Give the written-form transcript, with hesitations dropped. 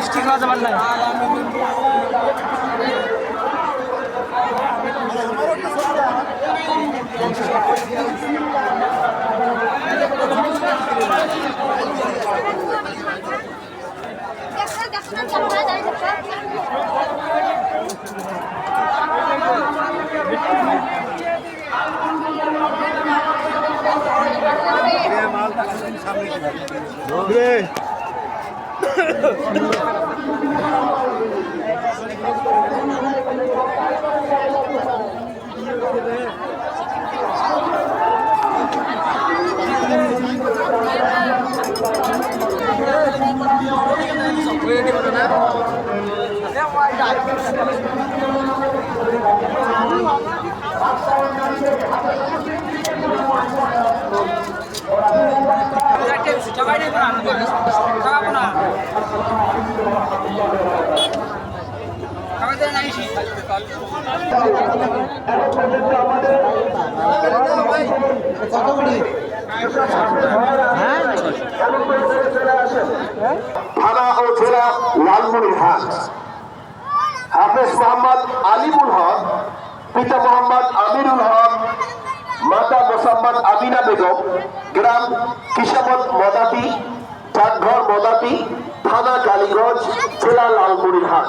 মিষ্টি খাওয়া যাবার নাই। থানা ও জেলা লালমনিরহাট। হাফেজ মোহাম্মদ আলিমুল হক, পিতা মোহাম্মদ আমিরুল হক, মাতা মোসাম্মদ আমিনা বেগম, গ্রাম কিসামত মদাতি, ডাকঘর মদাতি, থানা কালীগঞ্জ, জেলা লালমনিরহাট।